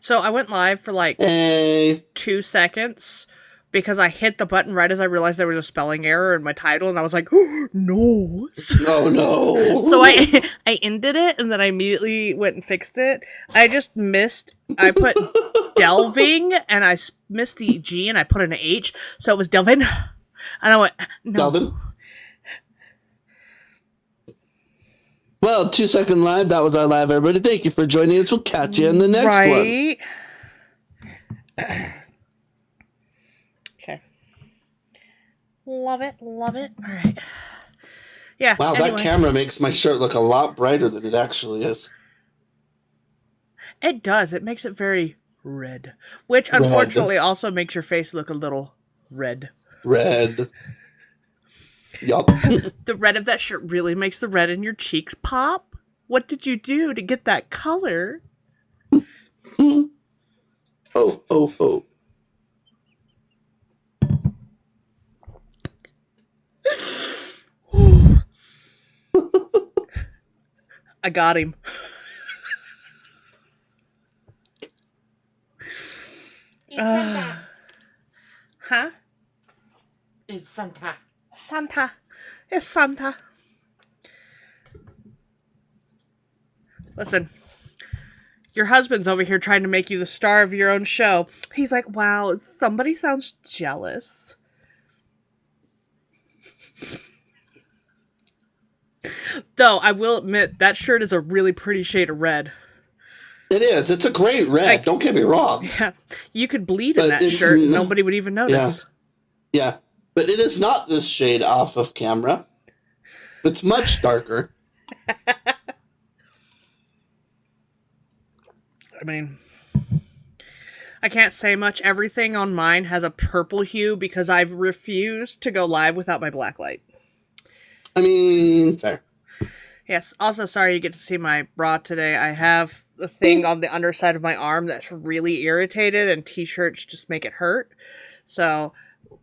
So I went live for like Hey. 2 seconds because I hit the button right as I realized there was a spelling error in my title, and I was like, oh, no. Oh, no. So I ended it, and then I immediately went and fixed it. I just missed. I put delving, and I missed the G, and I put an H, so it was delvin. And I went, no. Delvin? Well, 2-second live. That was our live, everybody. Thank you for joining us. We'll catch you in the next one. Okay. Love it. Love it. All right. Yeah. Wow, anyway. That camera makes my shirt look a lot brighter than it actually is. It does. It makes it very red. Which, unfortunately, also makes your face look a little red. Red. Yup. The red of that shirt really makes the red in your cheeks pop. What did you do to get that color? Oh, oh, oh. I got him. Huh? It's Santa. Santa. It's Santa. Listen, your husband's over here trying to make you the star of your own show. He's like, wow, somebody sounds jealous. Though, I will admit, that shirt is a really pretty shade of red. It is. It's a great red. Don't get me wrong. Yeah, you could bleed in that shirt and nobody would even notice. Yeah. But it is not this shade off of camera. It's much darker. I mean, I can't say much. Everything on mine has a purple hue because I've refused to go live without my black light. I mean, fair. Yes. Also, sorry you get to see my bra today. I have a thing on the underside of my arm that's really irritated, and t-shirts just make it hurt. So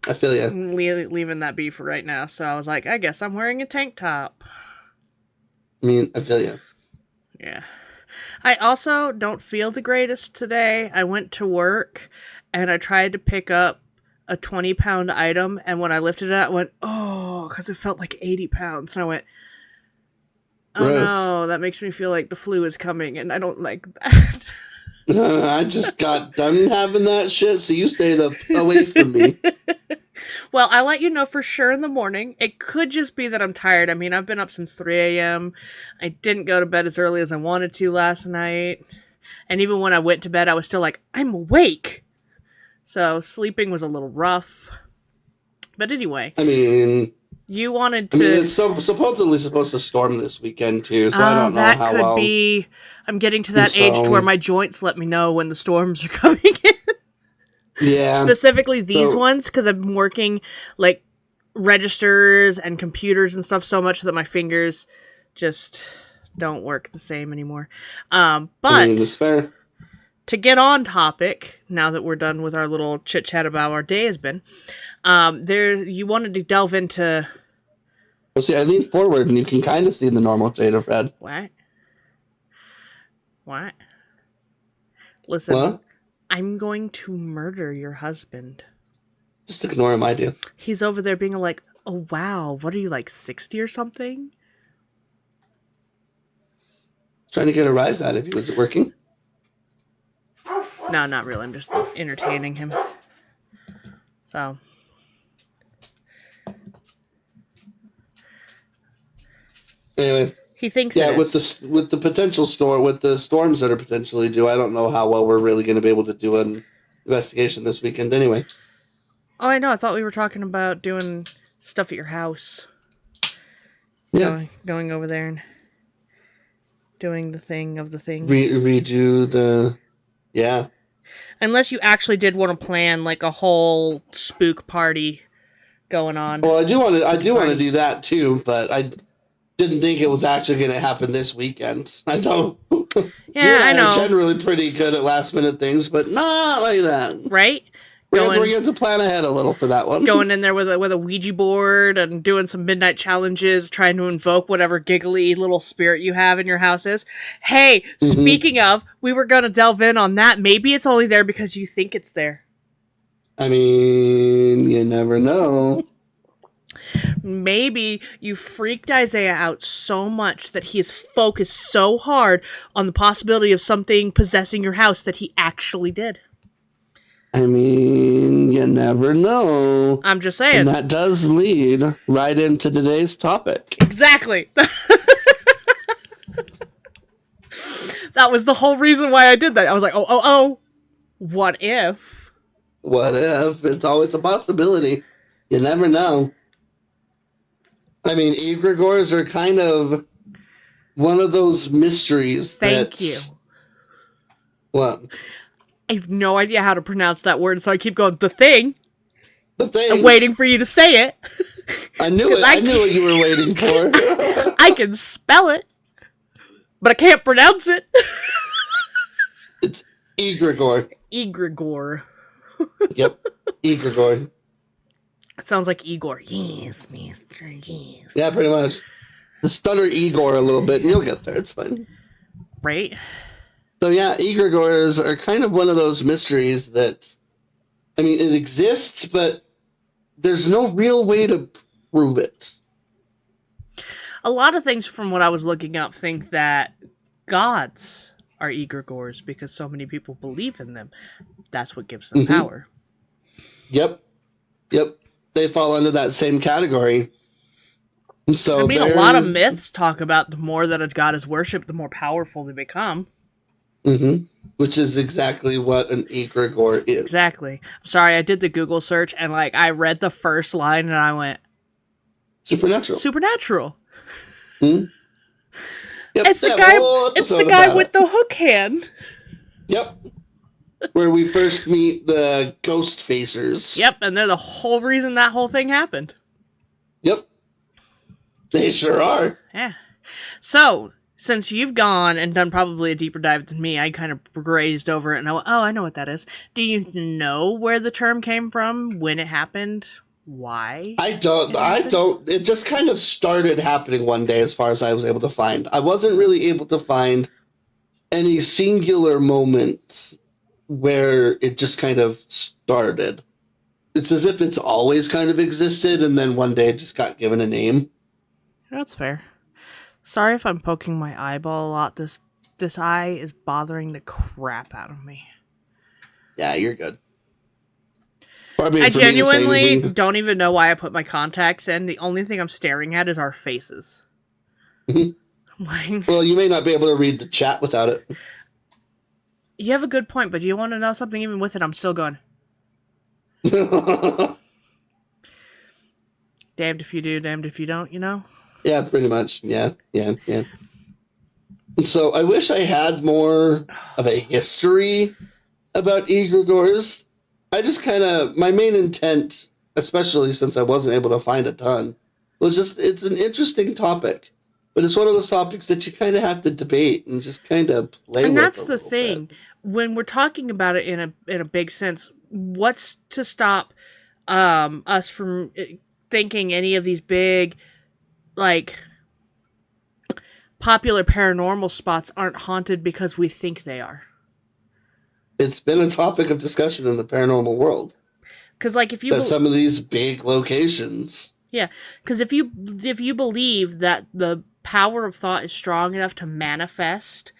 I feel you. I'm leaving that be for right now. So I was like, I guess I'm wearing a tank top. I mean, I feel you. Yeah. I also don't feel the greatest today. I went to work and I tried to pick up a 20-pound item, and when I lifted it, I went, oh, because it felt like 80 pounds. And I went, oh no, that makes me feel like the flu is coming, and I don't like that. I just got done having that shit, so you stayed away from me. Well, I'll let you know for sure in the morning. It could just be that I'm tired. I mean, I've been up since 3 a.m. I didn't go to bed as early as I wanted to last night. And even when I went to bed, I was still like, I'm awake. So sleeping was a little rough. But anyway. I mean, you wanted to... I mean, it's supposedly supposed to storm this weekend, too, so I don't know how well... that could be... I'm getting to that age to where my joints let me know when the storms are coming in. Yeah. Specifically these ones, because I'm working, like, registers and computers and stuff so much that my fingers just don't work the same anymore. But... I mean, that's fair. To get on topic, now that we're done with our little chit-chat about our day has been, you wanted to delve into... Well, see, I leaned forward, and you can kind of see the normal shade of red. What? Listen, what? I'm going to murder your husband. Just ignore him, I do. He's over there being like, oh, wow, what are you, like 60 or something? Trying to get a rise out of you. Is it working? No, not really. I'm just entertaining him. So. Anyway. He thinks with the potential storm, with the storms that are potentially due, I don't know how well we're really going to be able to do an investigation this weekend anyway. Oh, I know. I thought we were talking about doing stuff at your house. Yeah. Going over there and doing the thing of the things. Redo the... Yeah. Unless you actually did want to plan like a whole spook party going on. Well, I do want to do that too, but I didn't think it was actually going to happen this weekend. I don't. Yeah, I know. I'm generally pretty good at last minute things, but not like that. Right? We're going to plan ahead a little for that one. Going in there with a Ouija board and doing some midnight challenges, trying to invoke whatever giggly little spirit you have in your house is. Hey, speaking of, we were going to delve in on that. Maybe it's only there because you think it's there. I mean, you never know. Maybe you freaked Isaiah out so much that he is focused so hard on the possibility of something possessing your house that he actually did. I mean, you never know. I'm just saying. And that does lead right into today's topic. Exactly. That was the whole reason why I did that. I was like, oh. What if? What if? It's always a possibility. You never know. I mean, egregores are kind of one of those mysteries. Thank you. What? I have no idea how to pronounce that word, so I keep going, the thing. The thing. I'm waiting for you to say it. I knew it. I knew what you were waiting for. I can spell it, but I can't pronounce it. It's egregore. Egregore. Yep. Egregore. It sounds like Igor. Yes, mister, yes. Yeah, pretty much. Stutter Igor a little bit, and you'll get there. It's fine. Right? So yeah, egregores are kind of one of those mysteries that, I mean, it exists, but there's no real way to prove it. A lot of things from what I was looking up think that gods are egregores because so many people believe in them. That's what gives them power. Yep. They fall under that same category. So I mean, a lot of myths talk about the more that a god is worshipped, the more powerful they become. Which is exactly what an egregore is. Exactly. I'm sorry, I did the Google search and I read the first line and I went, Supernatural. Yep, it's the guy with the hook hand. Yep. Where we first meet the ghost facers. Yep, and they're the whole reason that whole thing happened. Yep. They sure are. Yeah. So, since you've gone and done probably a deeper dive than me, I kind of grazed over it and I went, I know what that is. Do you know where the term came from? When it happened? Why? I don't. It just kind of started happening one day as far as I was able to find. I wasn't really able to find any singular moments where it just kind of started. It's as if it's always kind of existed and then one day it just got given a name. That's fair. Sorry if I'm poking my eyeball a lot. This eye is bothering the crap out of me. Yeah, you're good. I genuinely don't even know why I put my contacts in. The only thing I'm staring at is our faces. Well, you may not be able to read the chat without it. You have a good point, but do you want to know something? Even with it, I'm still going. Damned if you do, damned if you don't, you know? Yeah, pretty much. Yeah. And so I wish I had more of a history about egregores. I just kind of, my main intent, especially since I wasn't able to find a ton, was just, it's an interesting topic. But it's one of those topics that you kind of have to debate and just kind of play with. And that's the thing. When we're talking about it in a big sense, what's to stop us from thinking any of these big, like, popular paranormal spots aren't haunted because we think they are? It's been a topic of discussion in the paranormal world. Because, like, if you some of these big locations. Yeah, because if you believe that the power of thought is strong enough to manifest,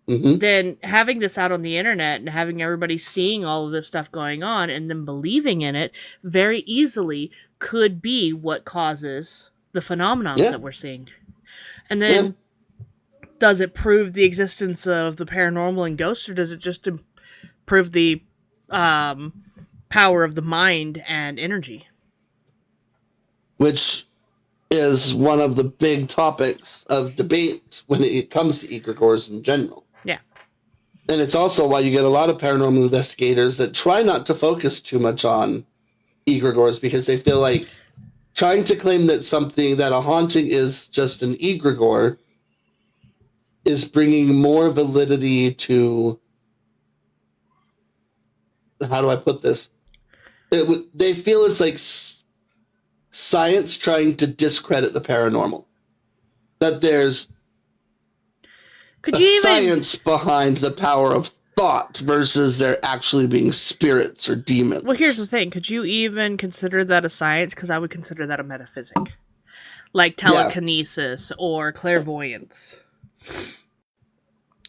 then having this out on the internet and having everybody seeing all of this stuff going on and then believing in it very easily could be what causes the phenomenon that we're seeing. And then does it prove the existence of the paranormal and ghosts, or does it just prove the power of the mind and energy? Which is one of the big topics of debate when it comes to egregores in general. Yeah. And it's also why you get a lot of paranormal investigators that try not to focus too much on egregores, because they feel like trying to claim that a haunting is just an egregore is bringing more validity to, how do I put this? They feel it's like science trying to discredit the paranormal. That there's Could a you even science behind the power of thought versus there actually being spirits or demons. Well, here's the thing. Could you even consider that a science? Because I would consider that a metaphysic. Like telekinesis or clairvoyance.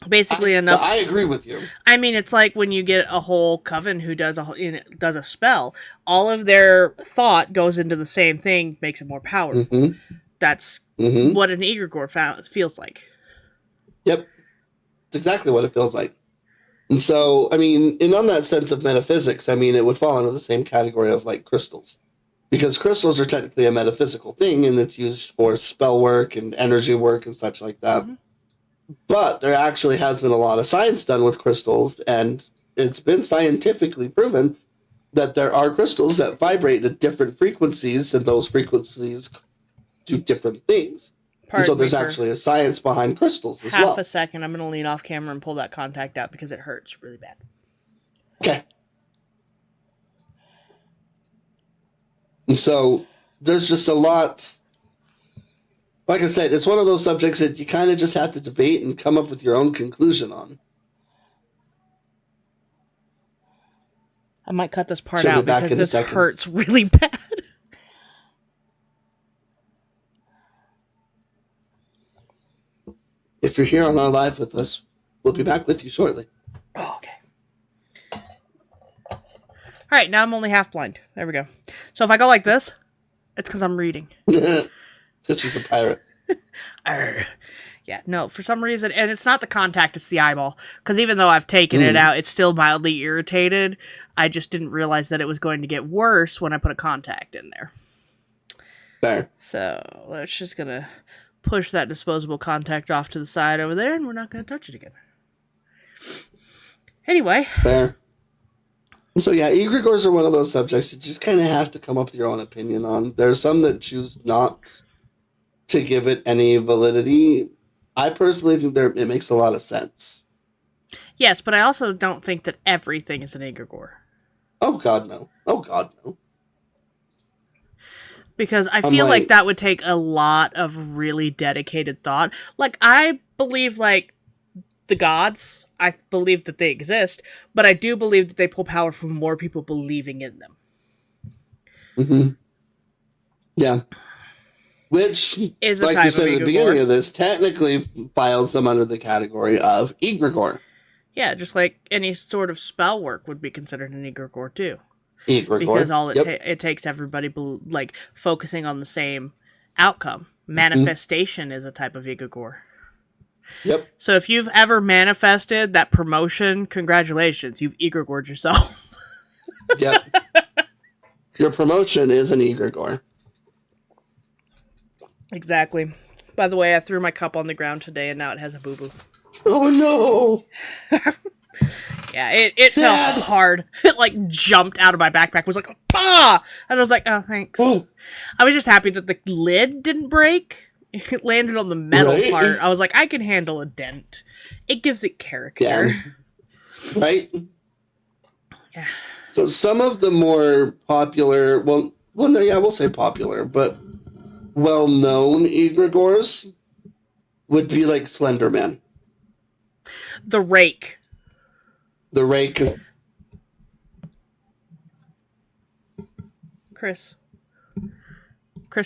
Basically enough. I agree with you. I mean, it's like when you get a whole coven who does a spell. All of their thought goes into the same thing, makes it more powerful. Mm-hmm. That's Mm-hmm. what an egregore feels like. Yep. It's exactly what it feels like. And so, I mean, and on that sense of metaphysics, I mean, it would fall into the same category of like crystals. Because crystals are technically a metaphysical thing and it's used for spell work and energy work and such like that. Mm-hmm. But there actually has been a lot of science done with crystals, and it's been scientifically proven that there are crystals that vibrate at different frequencies, and those frequencies do different things. And so there's actually a science behind crystals as well. Half a second, I'm going to lean off camera and pull that contact out because it hurts really bad. Okay. And so there's just a lot. Like I said, it's one of those subjects that you kind of just have to debate and come up with your own conclusion on. I might cut this part out because this second. hurts really bad. If you're here on our live with us, we'll be back with you shortly. Oh, okay. All right, now I'm only half blind. There we go. So if I go like this, it's because I'm reading. Since she's a pirate. Arr. Yeah, no, for some reason, and it's not the contact, it's the eyeball. Because even though I've taken it out, it's still mildly irritated. I just didn't realize that it was going to get worse when I put a contact in there. Fair. So, let's just gonna push that disposable contact off to the side over there, and we're not gonna touch it again. Anyway. Fair. So yeah, egregores are one of those subjects you just kind of have to come up with your own opinion on. There's some that choose not to give it any validity. I personally think it makes a lot of sense. Yes, but I also don't think that everything is an egregore. Oh God, no. Oh God, no. Because I feel like that would take a lot of really dedicated thought. Like, I believe, like, the gods, I believe that they exist, but I do believe that they pull power from more people believing in them. Mm-hmm. Yeah. Which, is a like type we said of at the beginning of this, technically files them under the category of egregore. Yeah, just like any sort of spell work would be considered an egregore too. Egregore. Because all it takes everybody like focusing on the same outcome. Manifestation is a type of egregore. Yep. So if you've ever manifested that promotion, congratulations, you've egregored yourself. Yep. Your promotion is an egregore. Exactly. By the way, I threw my cup on the ground today and now it has a boo-boo. Oh no! Yeah, it fell hard. It like jumped out of my backpack. It was like, bah! And I was like, oh, thanks. Oh. I was just happy that the lid didn't break. It landed on the metal part. I was like, I can handle a dent. It gives it character. Yeah. Right? Yeah. So some of the more popular, we'll say popular, but well-known egregores would be like Slenderman. The Rake. The Rake is... Chris,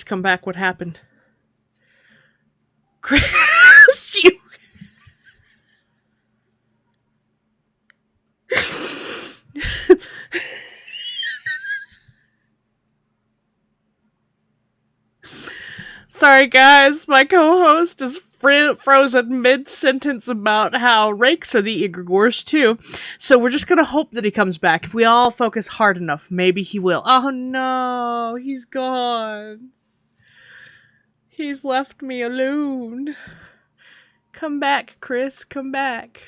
come back. What happened? Chris, you... Sorry, guys. My co-host is frozen mid-sentence about how rakes are the egregores, too. So we're just gonna hope that he comes back. If we all focus hard enough, maybe he will. Oh, no. He's gone. He's left me alone. Come back, Chris. Come back.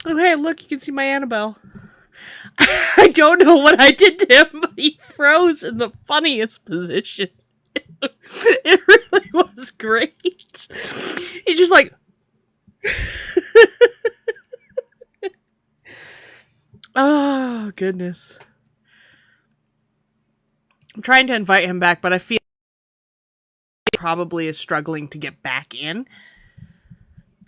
Oh, hey, look, you can see my Annabelle. I don't know what I did to him, but he froze in the funniest position. It really was great. goodness. I'm trying to invite him back, but I feel he probably is struggling to get back in.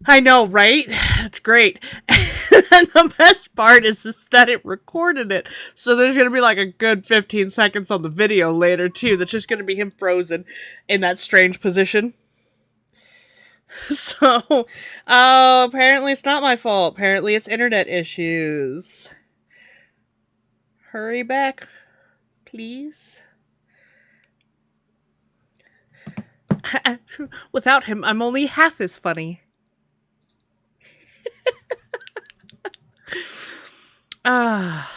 I know, right? That's great. And the best part is that it recorded it. So there's going to be like a good 15 seconds on the video later, too. That's just going to be him frozen in that strange position. So, apparently it's not my fault. Apparently it's internet issues. Hurry back, please. Without him, I'm only half as funny. That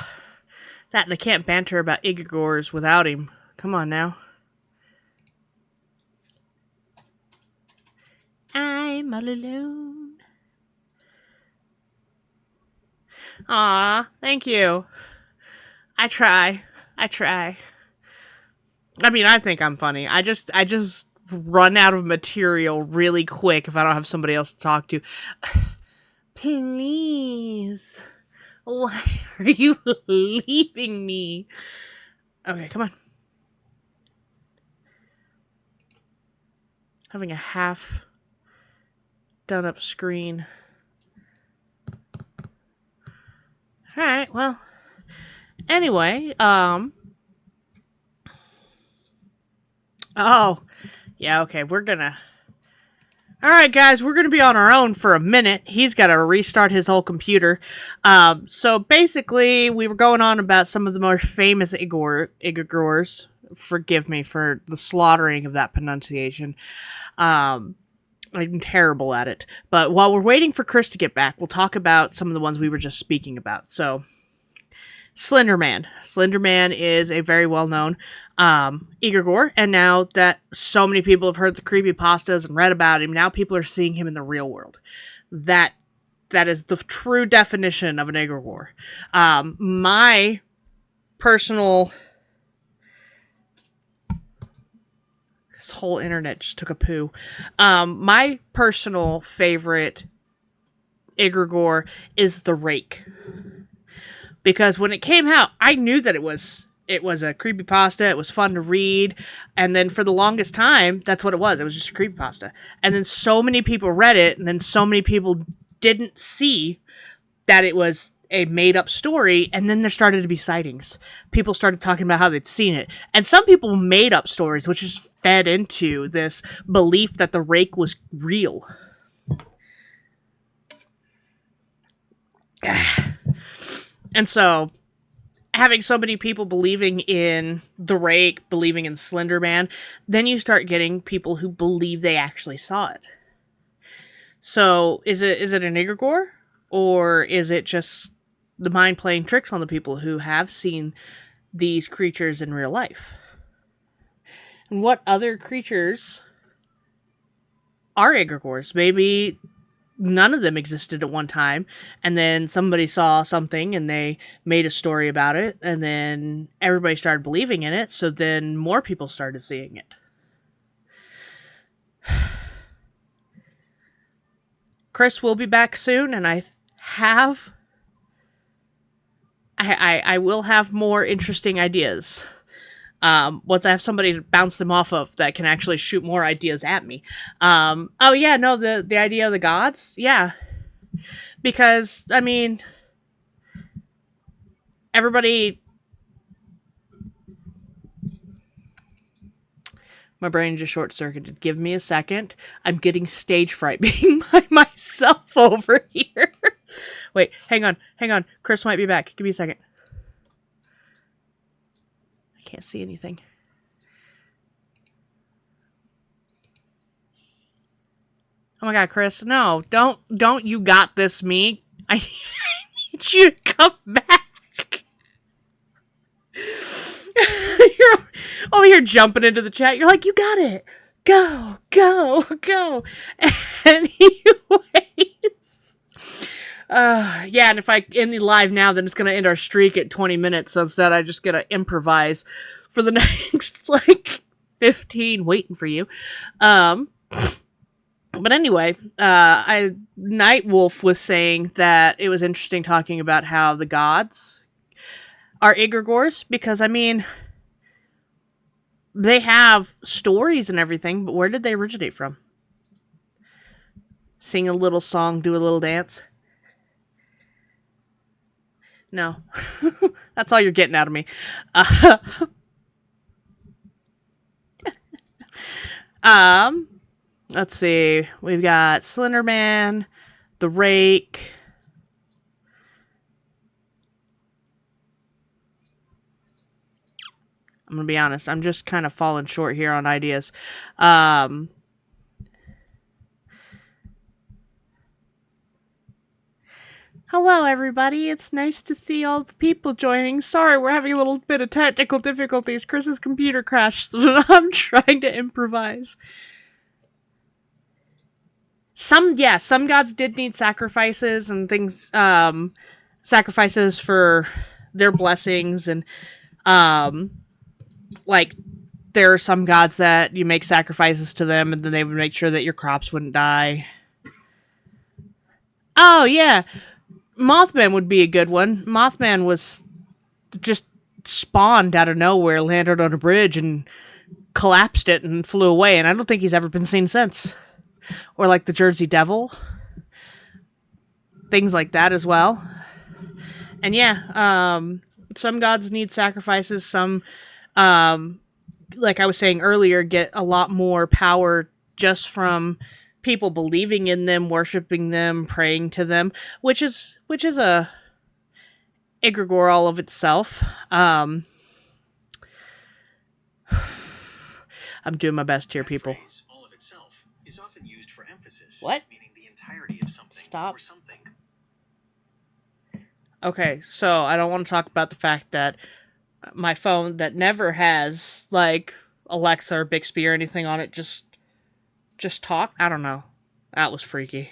and I can't banter about Egregores without him. Come on now. I'm all alone. Aw, thank you. I try. I mean, I think I'm funny. I just run out of material really quick if I don't have somebody else to talk to. Please. Why are you leaving me? Okay, come on. Having a half done up screen. Alright, well. Anyway, oh. Yeah, okay, we're gonna... Alright, guys, we're gonna be on our own for a minute. He's gotta restart his whole computer. So basically, we were going on about some of the most famous Egregores. Forgive me for the slaughtering of that pronunciation. I'm terrible at it. But while we're waiting for Chris to get back, we'll talk about some of the ones we were just speaking about. So, Slender Man. Slender Man is a very well-known Egregore, and now that so many people have heard the creepypastas and read about him, now people are seeing him in the real world. That is the true definition of an Egregore. My personal... This whole internet just took a poo. My personal favorite Egregore is the Rake. Because when it came out, I knew that it was a creepypasta. It was fun to read. And then for the longest time, that's what it was. It was just a creepypasta. And then so many people read it, and then so many people didn't see that it was a made-up story, and then there started to be sightings. People started talking about how they'd seen it. And some people made up stories, which just fed into this belief that the Rake was real. And so, having so many people believing in the Rake, believing in Slender Man, then you start getting people who believe they actually saw it. So, is it an Egregore? Or is it just the mind playing tricks on the people who have seen these creatures in real life? And what other creatures are Egregores? Maybe none of them existed at one time, and then somebody saw something and they made a story about it, and then everybody started believing in it, so then more people started seeing it. Chris will be back soon, and I will have more interesting ideas. Once I have somebody to bounce them off of that can actually shoot more ideas at me. Oh yeah, no, the idea of the gods? Yeah. Because, I mean, everybody... My brain just short-circuited. Give me a second. I'm getting stage fright being by myself over here. Wait, hang on. Chris might be back. Give me a second. I can't see anything. Oh my god, Chris, no. Don't you got this me. I need you to come back. You're over here jumping into the chat. You're like, you got it. Go. Anyways. Yeah, and if I end the live now, then it's going to end our streak at 20 minutes. So instead, I just got to improvise for the next, 15 waiting for you. But anyway, Nightwolf was saying that it was interesting talking about how the gods are Egregores, because I mean, they have stories and everything, but where did they originate from? Sing a little song, do a little dance? No. That's all you're getting out of me. Um, let's see. We've got Slender Man, the Rake. I'm gonna be honest. I'm just kind of falling short here on ideas. Hello, everybody. It's nice to see all the people joining. Sorry, we're having a little bit of technical difficulties. Chris's computer crashed, so I'm trying to improvise. Some gods did need sacrifices and things, sacrifices for their blessings, and, like, there are some gods that you make sacrifices to them, and then they would make sure that your crops wouldn't die. Oh, yeah. Mothman would be a good one. Mothman was just spawned out of nowhere, landed on a bridge, and collapsed it and flew away, and I don't think he's ever been seen since. Or like the Jersey Devil. Things like that as well. And yeah, some gods need sacrifices, some, like I was saying earlier, get a lot more power just from people believing in them, worshiping them, praying to them, which is a egregore all of itself. I'm doing my best here, people. All of itself is often used for emphasis. What? Meaning the entirety of something. Stop. Or something. Okay, so I don't want to talk about the fact that my phone that never has like Alexa or Bixby or anything on it just talk. I don't know. That was freaky.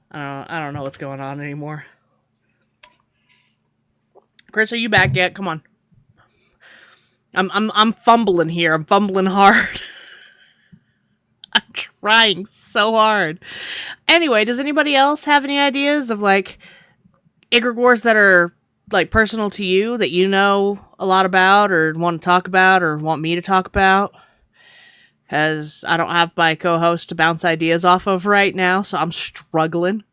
I don't know what's going on anymore. Chris, are you back yet? Come on. I'm fumbling here. I'm fumbling hard. I'm trying so hard. Anyway, does anybody else have any ideas of like egregores that are like personal to you that you know a lot about or want to talk about or want me to talk about? Because I don't have my co-host to bounce ideas off of right now, so I'm struggling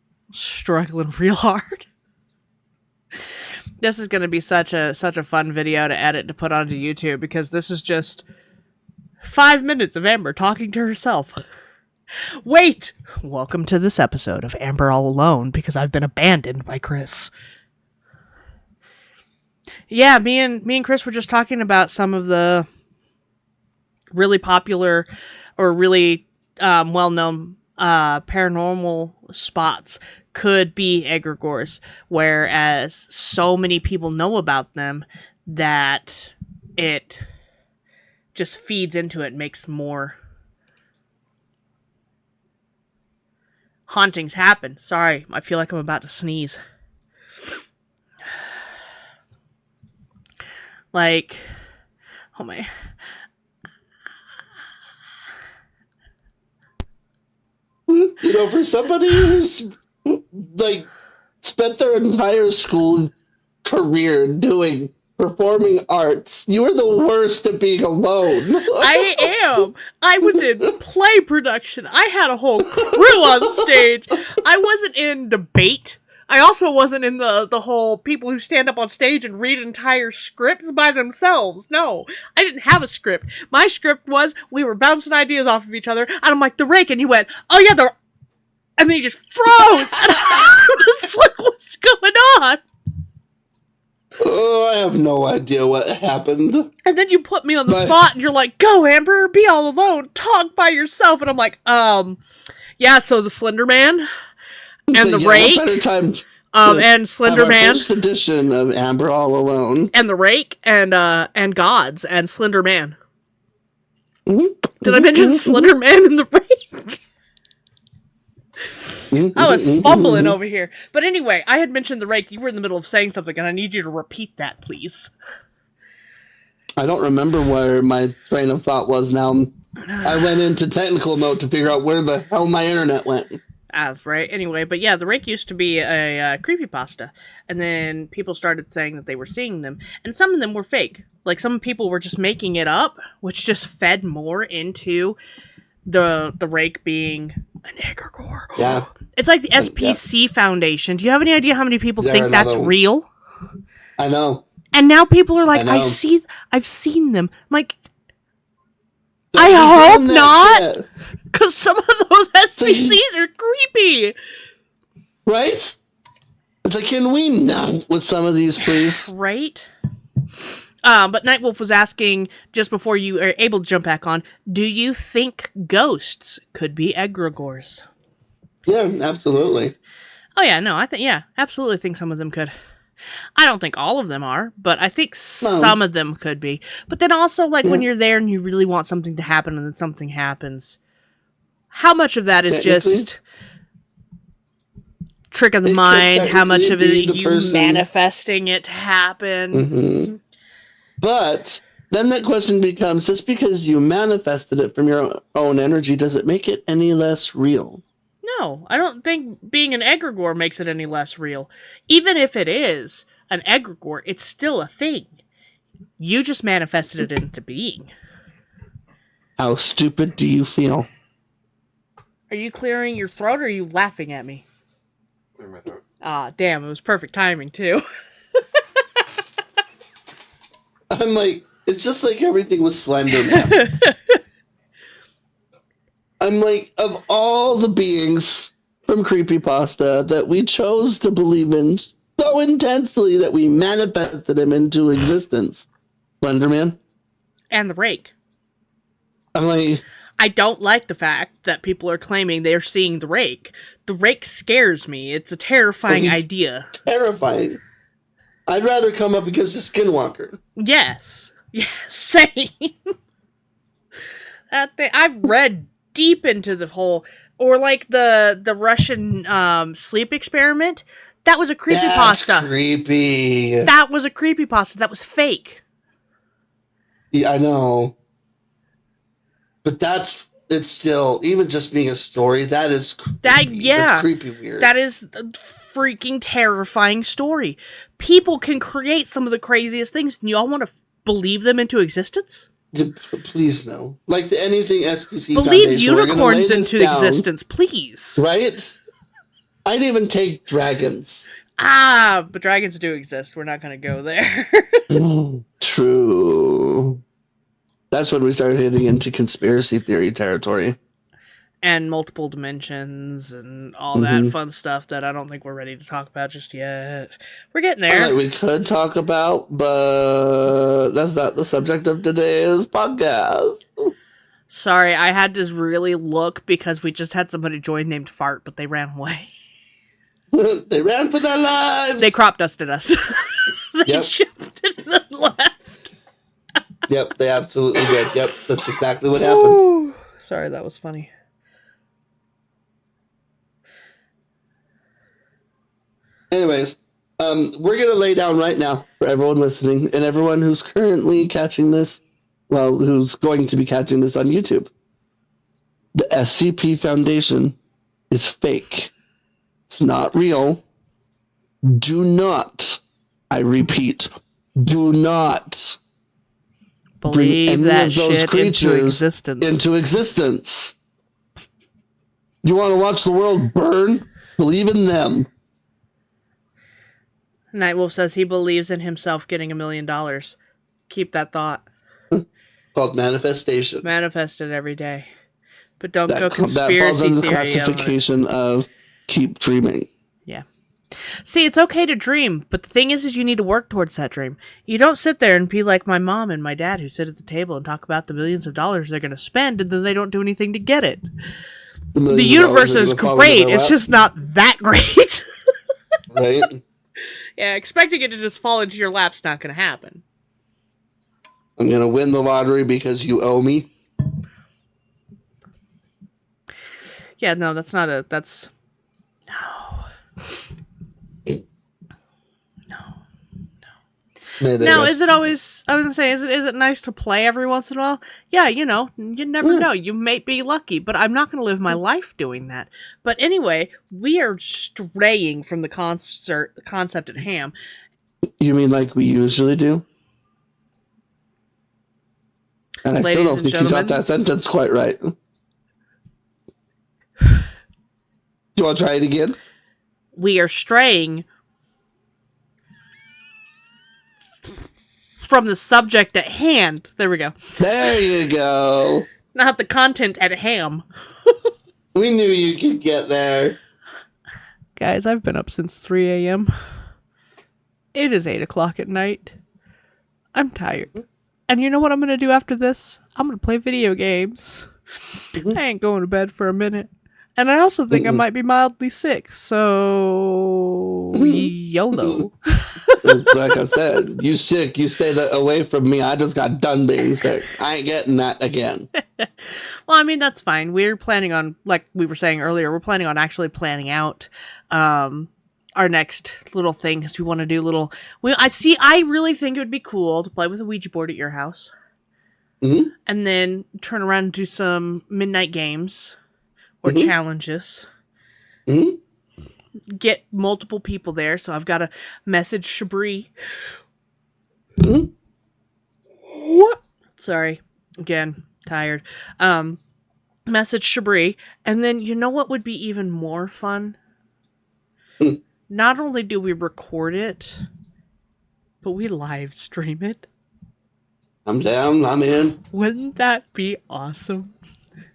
real hard. This is going to be such a fun video to edit to put onto YouTube, because this is just 5 minutes of Amber talking to herself. Wait! Welcome to this episode of Amber All Alone, because I've been abandoned by Chris. Yeah, me and Chris were just talking about some of the really popular or really well-known paranormal spots could be egregores, whereas so many people know about them that it just feeds into it, makes more hauntings happen. Sorry, I feel like I'm about to sneeze. Like, oh my... You know, for somebody who's like spent their entire school career doing performing arts, you are the worst at being alone. I am. I was in play production. I had a whole crew on stage. I wasn't in debate. I also wasn't in the whole people who stand up on stage and read entire scripts by themselves. No, I didn't have a script. My script was, we were bouncing ideas off of each other, and I'm like, the Rake, and he went, oh yeah, and then he just froze, and I was like, what's going on? Oh, I have no idea what happened. And then you put me on the spot, and you're like, go, Amber, be all alone, talk by yourself, and I'm like, yeah, so the Slender Man... And the Rake, and Slender Man, first edition of Amber All Alone, and the Rake, and Gods, and Slender Man. Did I mention Slender Man and the Rake? I was fumbling over here. But anyway, I had mentioned the Rake. You were in the middle of saying something, and I need you to repeat that, please. I don't remember where my train of thought was now. I went into technical mode to figure out where the hell my internet went. Right? Anyway, but yeah, the rake used to be a creepypasta. And then people started saying that they were seeing them. And some of them were fake. Like, some people were just making it up, which just fed more into the rake being an egregore. Yeah. It's like the Yeah. SPC Foundation. Do you have any idea how many people They're think that's another one. real? I know. And now people are like, I know. I've seen them. I'm like, Don't I be hope doing that not, shit, because some of those SPCs are creepy. right? It's like, can we not with some of these, please? Right? But Nightwolf was asking, just before you are able to jump back on, do you think ghosts could be egregores? Yeah, absolutely. Oh yeah, no, absolutely think some of them could. I don't think all of them are, but I think some of them could be. But then also, like, when you're there and you really want something to happen and then something happens, how much of that is just trick of the mind? How much of it is you manifesting it to happen? Mm-hmm. But then that question becomes, just because you manifested it from your own energy, does it make it any less real? No, I don't think being an egregore makes it any less real. Even if it is an egregore, it's still a thing. You just manifested it into being. How stupid do you feel? Are you clearing your throat or are you laughing at me? Clear my throat. Ah, damn, it was perfect timing, too. I'm like, it's just like everything with Slender Man. I'm like, of all the beings from creepypasta that we chose to believe in so intensely that we manifested him into existence, Slenderman. And the rake. I'm like, I don't like the fact that people are claiming they're seeing the rake. The rake scares me. It's a terrifying idea. Terrifying. I'd rather come up against a skinwalker. Yes. Yes, same. That thing, I've read deep into the whole, or like the Russian sleep experiment. That was a creepypasta. That's creepy. That was a creepypasta. That was fake. Yeah, I know. But it's still, even just being a story, that is creepy. That's creepy weird. That is a freaking terrifying story. People can create some of the craziest things, and you all want to believe them into existence? Please no. Like anything SPC Believe Foundation, unicorns into existence, please. Right? I'd even take dragons. But dragons do exist. We're not going to go there. True. That's when we started hitting into conspiracy theory territory. And multiple dimensions and all that fun stuff that I don't think we're ready to talk about just yet. We're getting there. We could talk about, but that's not the subject of today's podcast. Sorry, I had to really look because we just had somebody join named Fart, but they ran away. They ran for their lives. They crop dusted us. They shifted and left. Yep, they absolutely did. Yep, that's exactly what happened. Ooh. Sorry, that was funny. Anyways, we're going to lay down right now for everyone listening and everyone who's currently catching this, well, who's going to be catching this on YouTube. The SCP Foundation is fake. It's not real. Do not, I repeat, do not believe that shit into existence. You want to watch the world burn? Believe in them. Nightwolf says he believes in himself getting $1 million. Keep that thought. Called manifestation. Manifest it every day. But don't go conspiracy that falls under the theory classification of keep dreaming. Yeah. See, it's okay to dream, but the thing is you need to work towards that dream. You don't sit there and be like my mom and my dad who sit at the table and talk about the millions of dollars they're going to spend and then they don't do anything to get it. The universe is great. It's just not that great. Right? Yeah, expecting it to just fall into your lap's not going to happen. I'm going to win the lottery because you owe me. Yeah, no, that's not No. Maybe Now, that's- is it always? I was gonna say, is it nice to play every once in a while? Yeah, you never know. You may be lucky, but I'm not gonna live my life doing that. But anyway, we are straying from the concept at ham. You mean like we usually do? And I still Ladies don't and think you got gentlemen. that sentence quite right. Do you want to try it again? We are straying from the subject at hand. There we go. There you go. Not the content at ham. We knew you could get there. Guys, I've been up since 3 a.m. It is 8 o'clock at night. I'm tired. And you know what I'm going to do after this? I'm going to play video games. I ain't going to bed for a minute. And I also think I might be mildly sick, so YOLO. Like I said, you sick, you stay away from me. I just got done being sick. I ain't getting that again. Well, I mean, that's fine. We're planning on, like we were saying earlier, we're planning on actually planning out our next little thing because we want to do little. I really think it would be cool to play with a Ouija board at your house, and then turn around and do some midnight games or challenges. Get multiple people there, so I've got to message Shabri. What? Sorry, again, tired. Message Shabri, and then you know what would be even more fun? Not only do we record it, but we live stream it. I'm down. I'm in. Wouldn't that be awesome?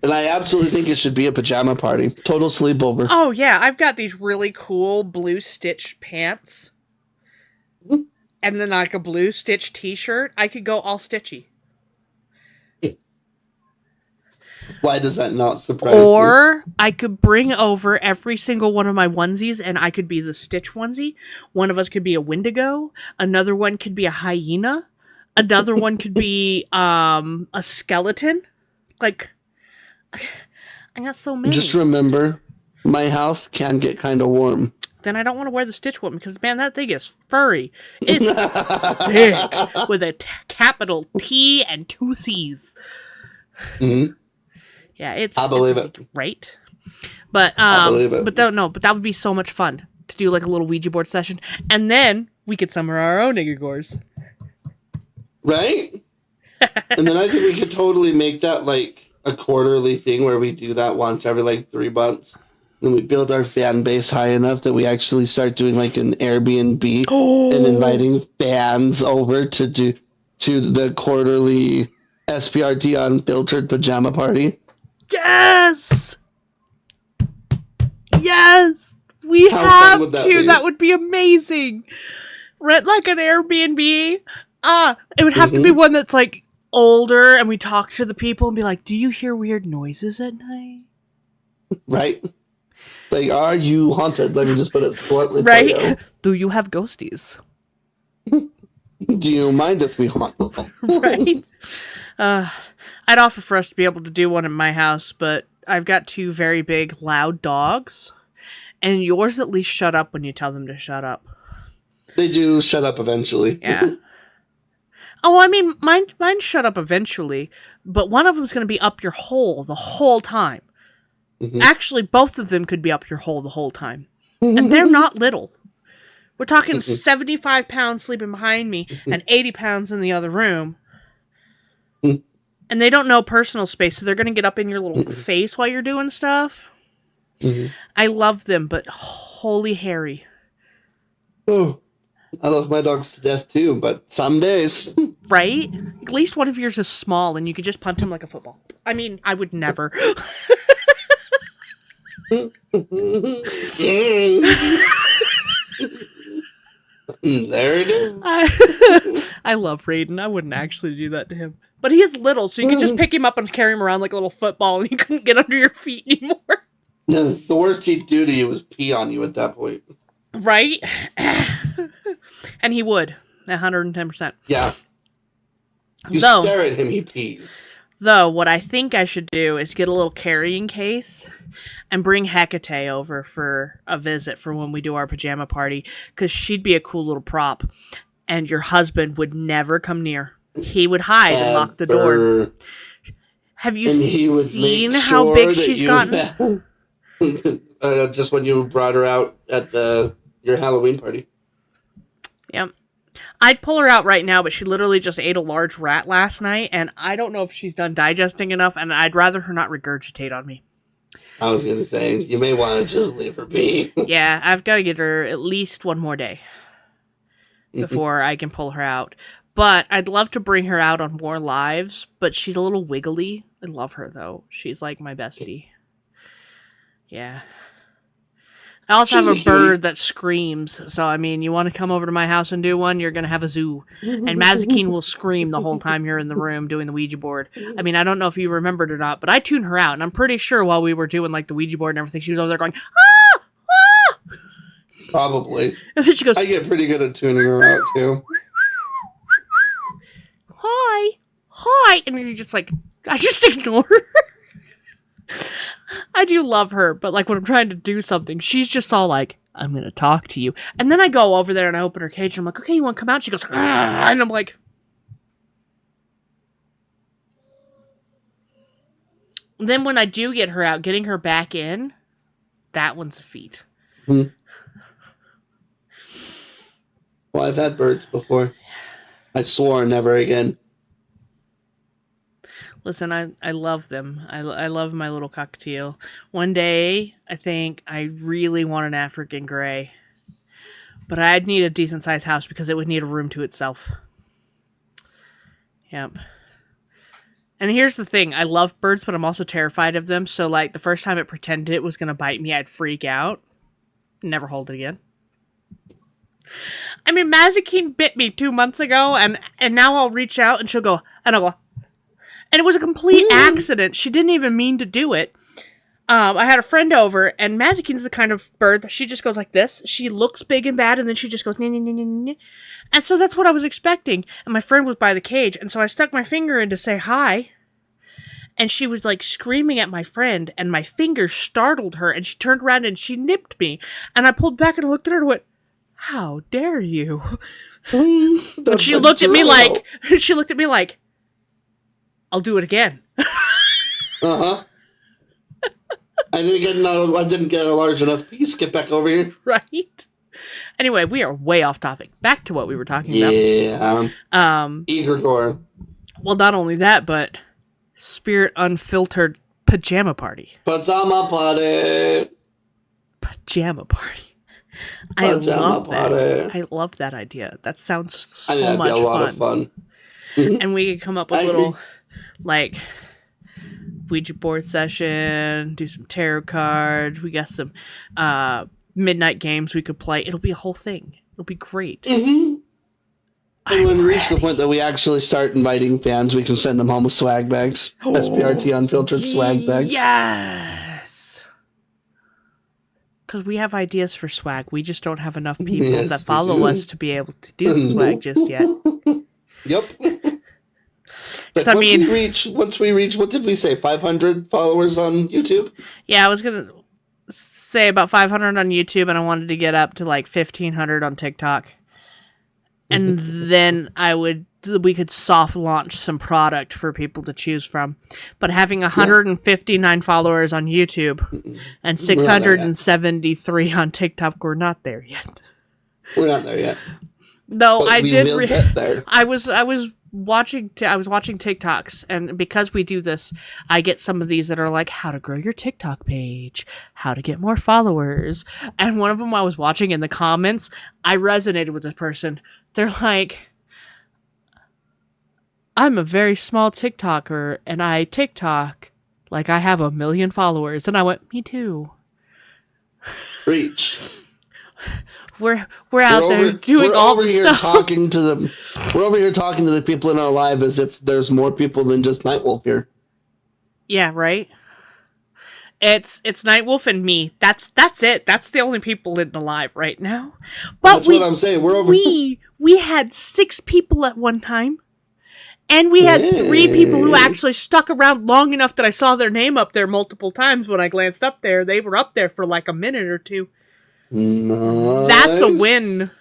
And I absolutely think it should be a pajama party. Total sleepover. Oh yeah, I've got these really cool blue stitch pants. And then like a blue stitch t-shirt. I could go all stitchy. Why does that not surprise me? Or I could bring over every single one of my onesies and I could be the Stitch onesie. One of us could be a Wendigo. Another one could be a hyena. Another one could be a skeleton. Like, I got so many. Just remember, my house can get kind of warm. Then I don't want to wear the Stitch one because, man, that thing is furry. It's thick with a capital T and 2 C's. Mm-hmm. Yeah, it's I believe it. Great. But I believe it. but that would be so much fun to do like a little Ouija board session, and then we could summon our own Egregores. Right? And then I think we could totally make that like a quarterly thing where we do that once every like 3 months. Then we build our fan base high enough that we actually start doing like an Airbnb and inviting fans over to the quarterly SPRT Unfiltered pajama party. Yes, yes, we How fun have would that to. be? That would be amazing. Rent like an Airbnb. It would have to be one that's like older, and we talk to the people and be like, "Do you hear weird noises at night?" Right? Like, are you haunted? Let me just put it bluntly. Right? Do you have ghosties? Do you mind if we haunt them? Right? I'd offer for us to be able to do one in my house, but I've got 2 very big, loud dogs, and yours at least shut up when you tell them to shut up. They do shut up eventually. Yeah. Oh, I mean, mine shut up eventually, but one of them's going to be up your hole the whole time. Actually, both of them could be up your hole the whole time. And they're not little. We're talking 75 pounds sleeping behind me and 80 pounds in the other room. And they don't know personal space, so they're going to get up in your little face while you're doing stuff. I love them, but holy hairy. Oh, I love my dogs to death too, but some days. Right? At least one of yours is small and you could just punt him like a football. I mean, I would never. There it is. I love Raiden. I wouldn't actually do that to him. But he is little, so you could just pick him up and carry him around like a little football and he couldn't get under your feet anymore. No, the worst he'd do to you is pee on you at that point. Right? And he would. 110%. Yeah. You Though- stare at him, he pees. Though, what I think I should do is get a little carrying case and bring Hecate over for a visit for when we do our pajama party, because she'd be a cool little prop. and your husband would never come near. He would hide and lock the door. Have you seen how big she's gotten? Just when you brought her out at your Halloween party. Yep. I'd pull her out right now, but she literally just ate a large rat last night, and I don't know if she's done digesting enough, and I'd rather her not regurgitate on me. I was going to say, you may want to just leave her be. Yeah, I've got to get her at least one more day before I can pull her out. But I'd love to bring her out on more lives, but she's a little wiggly. I love her, though. She's like my bestie. Yeah. I also have a bird that screams, so I mean, you want to come over to my house and do one, you're going to have a zoo. And Mazikeen will scream the whole time you're in the room doing the Ouija board. I mean, I don't know if you remembered or not, but I tuned her out, and I'm pretty sure while we were doing like the Ouija board and everything, she was over there going, ah! Ah! Probably. And then she goes, I get pretty good at tuning her out, too. Hi, and then you just like, I just ignore her. I do love her, but like when I'm trying to do something, she's just all like, I'm going to talk to you. And then I go over there and I open her cage and I'm like, okay, you want to come out? She goes, ah, and I'm like, then when I do get her out, getting her back in, that one's a feat. Well, I've had birds before. I swore never again. Listen, I love them. I love my little cockatiel. One day, I think I really want an African gray. But I'd need a decent-sized house because it would need a room to itself. Yep. And here's the thing. I love birds, but I'm also terrified of them. So, like, the first time it pretended it was going to bite me, I'd freak out. Never hold it again. I mean, Mazikeen bit me 2 months ago, and now I'll reach out, and she'll go, and I'll go, and it was a complete accident. She didn't even mean to do it. I had a friend over, and Mazikeen's the kind of bird that she just goes like this. She looks big and bad, and then she just goes, and so that's what I was expecting. And my friend was by the cage, and so I stuck my finger in to say hi, and she was like screaming at my friend, and my finger startled her, and she turned around and she nipped me, and I pulled back and I looked at her and went, how dare you? But she looked at me like, I'll do it again. Uh-huh. I didn't get a large enough piece. Get back over here. Right? Anyway, we are way off topic. Back to what we were talking about. Yeah. Egregore. Well, not only that, but Spirit Unfiltered Pajama Party. Pajama party. Pajama party. I love that. I love that idea. That sounds so much fun. A lot of fun. And we could come up with little, like, Ouija board session, do some tarot cards. We got some midnight games we could play. It'll be a whole thing. It'll be great. Mm-hmm. And when we reach the point that we actually start inviting fans, we can send them home with swag bags. SPRT Unfiltered swag bags. Yes! Because we have ideas for swag. We just don't have enough people that follow us to be able to do the swag just yet. Yep. But once we reach, what did we say, 500 followers on YouTube? Yeah, I was going to say about 500 on YouTube, and I wanted to get up to like 1,500 on TikTok. And then we could soft launch some product for people to choose from. But having 159 followers on YouTube and 673 on TikTok, we're not there yet. We're not there yet. Though but I did get there. I was watching TikToks, and because we do this, I get some of these that are like how to grow your TikTok page, how to get more followers. And one of them I was watching in the comments, I resonated with this person. They're like, I'm a very small TikToker and I TikTok like I have 1 million followers. And I went, me too. Reach. We're out there doing all the stuff. We're over here talking to the people in our live as if there's more people than just Nightwolf here. Yeah, right? It's Nightwolf and me. That's it. That's the only people in the live right now. But that's what I'm saying. We're over. We had 6 people at one time. And we had 3 people who actually stuck around long enough that I saw their name up there multiple times when I glanced up there. They were up there for like a minute or two. Nice. That's a win.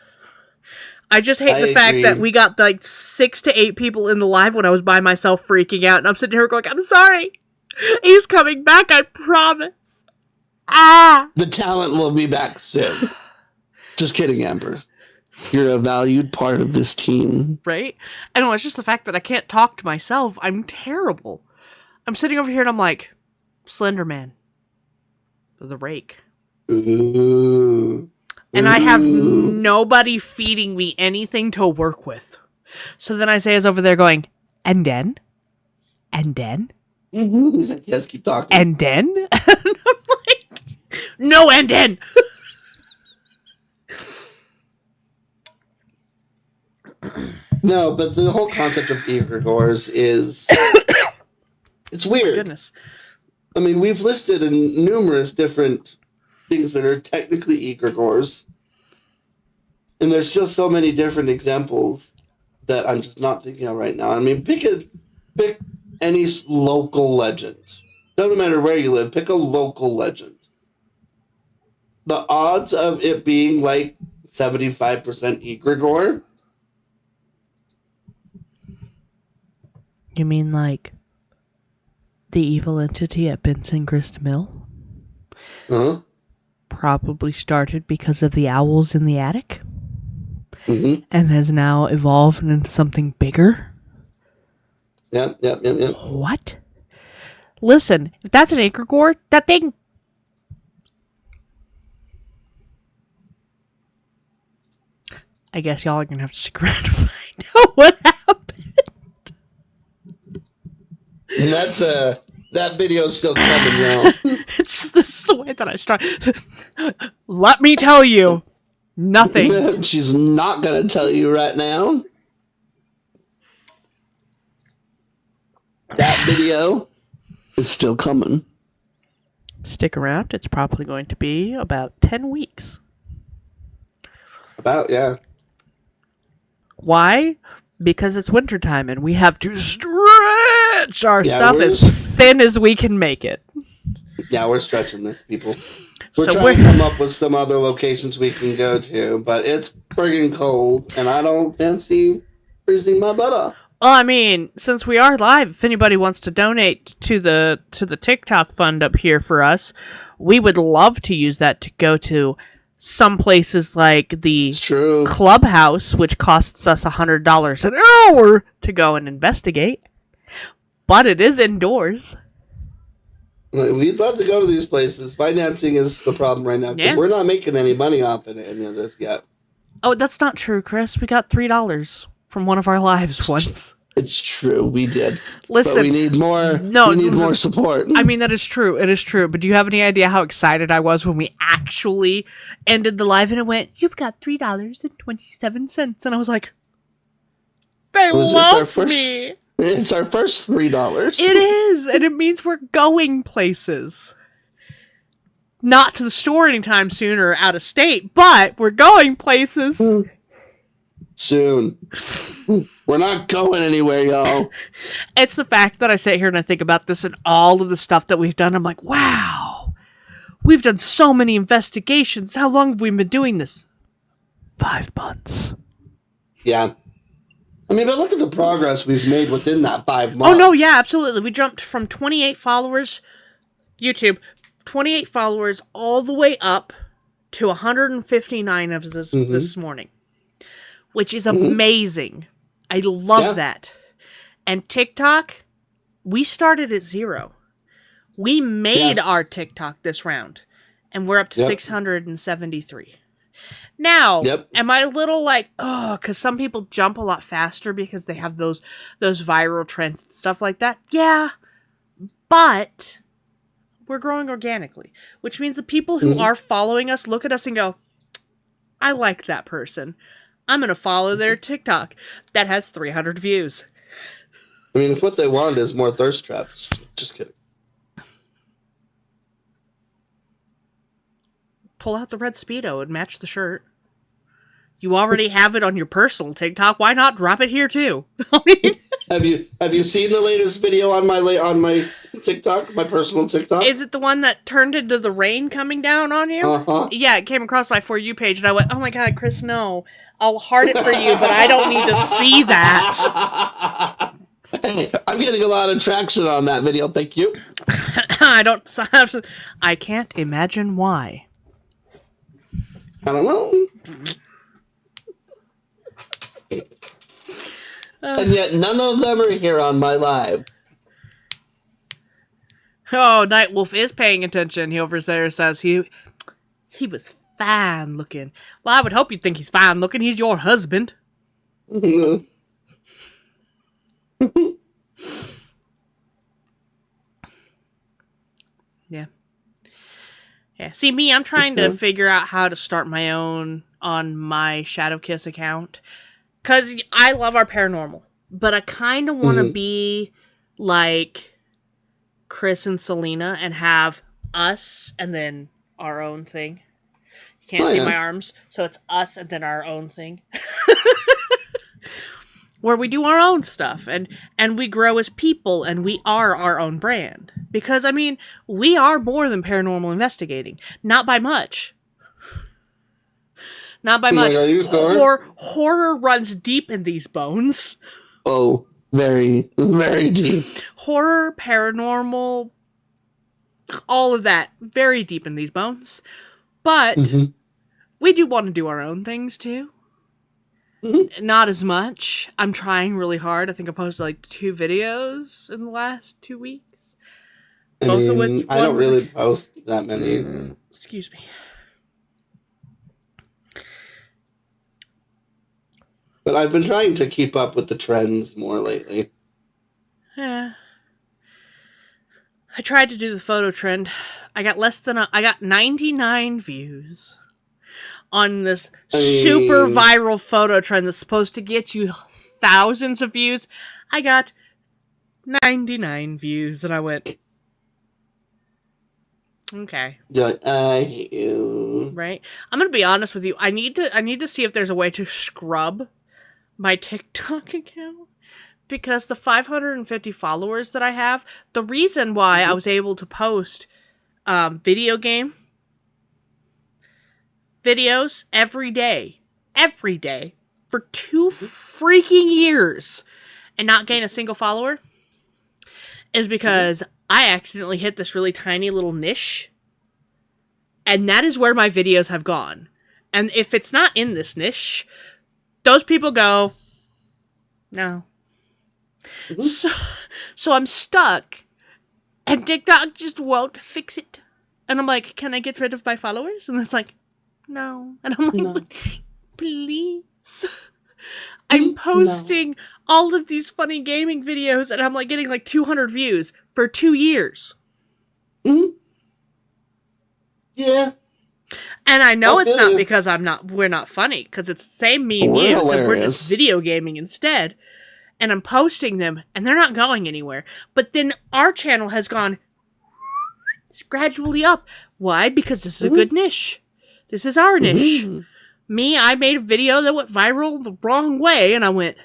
I just hate the fact that we got like 6 to 8 people in the live when I was by myself freaking out, and I'm sitting here going, I'm sorry. He's coming back, I promise. Ah! The talent will be back soon. Just kidding, Amber. You're a valued part of this team. Right? I know, it's just the fact that I can't talk to myself. I'm terrible. I'm sitting over here and I'm like, Slender Man. The rake. Ooh. And I have nobody feeding me anything to work with. So then Isaiah's over there going, and then? And then? Mm-hmm. He's like, yes, keep talking. And then? And I'm like, no, and then! No, but the whole concept of egregores is... it's weird. Goodness. I mean, we've listed in numerous different things that are technically egregores. And there's still so many different examples that I'm just not thinking of right now. I mean, pick any local legend. Doesn't matter where you live, pick a local legend. The odds of it being like 75% egregore. You mean like the evil entity at Benson Grist Mill? Uh-huh. Probably started because of the owls in the attic. Mm-hmm. And has now evolved into something bigger? Yep. What? Listen, if that's an egregore, that thing... I guess y'all are gonna have to stick around to find out what happened. And that video's still coming, y'all. This is the way that I start. Let me tell you, nothing. She's not gonna tell you right now. That video is still coming. Stick around. It's probably going to be about 10 weeks. About, yeah. Why? Because it's wintertime and we have to stretch our stuff as thin as we can make it. Yeah, we're stretching this, people. We're trying to come up with some other locations we can go to, but it's friggin' cold, and I don't fancy freezing my butt off. Well, I mean, since we are live, if anybody wants to donate to the TikTok fund up here for us, we would love to use that to go to some places like the Clubhouse, which costs us $100 an hour to go and investigate. But it is indoors. We'd love to go to these places. Financing is the problem right now because we're not making any money off of any of this yet. Oh, that's not true, Chris. We got $3 from one of our lives once. It's true, we did. Listen, but we need more. We need more support. I mean, that is true. It is true. But do you have any idea how excited I was when we actually ended the live and it went, "You've got $3.27," and I was like, "They love me." It's our first $3. It is, and it means we're going places. Not to the store anytime soon or out of state, but we're going places. Soon. We're not going anywhere, y'all. It's the fact that I sit here and I think about this and all of the stuff that we've done. I'm like, wow, we've done so many investigations. How long have we been doing this? 5 months. Yeah. I mean, but look at the progress we've made within that 5 months. Oh, no, yeah, absolutely. We jumped from 28 followers, YouTube, 28 followers, all the way up to 159 of this morning. Which is amazing. I love that. And TikTok, we started at 0. We made our TikTok this round. And we're up to 673. Now, am I a little like, oh, because some people jump a lot faster because they have those viral trends and stuff like that? Yeah. But we're growing organically. Which means the people who are following us look at us and go, I like that person. I'm going to follow their TikTok that has 300 views. I mean, if what they want is more thirst traps, just kidding. Pull out the red Speedo and match the shirt. You already have it on your personal TikTok. Why not drop it here too? Have you seen the latest video on my TikTok, my personal TikTok. Is it the one that turned into the rain coming down on you? Uh-huh. Yeah, it came across my For You page, and I went, oh my god, Chris, no. I'll heart it for you, but I don't need to see that. Hey, I'm getting a lot of traction on that video. Thank you. I can't imagine why. I don't know. And yet none of them are here on my live. Oh, Nightwolf is paying attention. He over there says he was fine looking. Well, I would hope you'd think he's fine looking. He's your husband. Yeah. Yeah. See, me, I'm trying to figure out how to start my own on my Shadow Kiss account. Because I love our paranormal. But I kind of want to be like Chris and Selena and have us and then our own thing. You can't see my arms, so it's us and then our own thing. Where we do our own stuff and we grow as people and we are our own brand. Because, I mean, we are more than paranormal investigating. Not by much. Not by much. Horror runs deep in these bones. Oh, very, very deep. Horror, paranormal, all of that, very deep in these bones. But we do want to do our own things too. Not as much. I'm trying really hard. I think I posted like 2 videos in the last 2 weeks. I don't really post that many. Excuse me. But I've been trying to keep up with the trends more lately. Yeah. I tried to do the photo trend. I got 99 views on this super viral photo trend that's supposed to get you thousands of views. I got 99 views and I went, okay. Yeah, I hate you. Right? I'm going to be honest with you. I need to see if there's a way to scrub my TikTok account. Because the 550 followers that I have, the reason why I was able to post video game videos every day, for 2 freaking years and not gain a single follower is because I accidentally hit this really tiny little niche. And that is where my videos have gone. And if it's not in this niche, those people go, no. So I'm stuck, and TikTok just won't fix it. And I'm like, can I get rid of my followers? And it's like, no. And I'm like, please. I'm posting all of these funny gaming videos, and I'm like getting like 200 views for 2 years. Yeah. And I know it's not because we're not funny, because it's the same me and you, so we're just video gaming instead. And I'm posting them, and they're not going anywhere. But then our channel has gone gradually up. Why? Because this is a good niche. This is our niche. Me, I made a video that went viral the wrong way, and I went...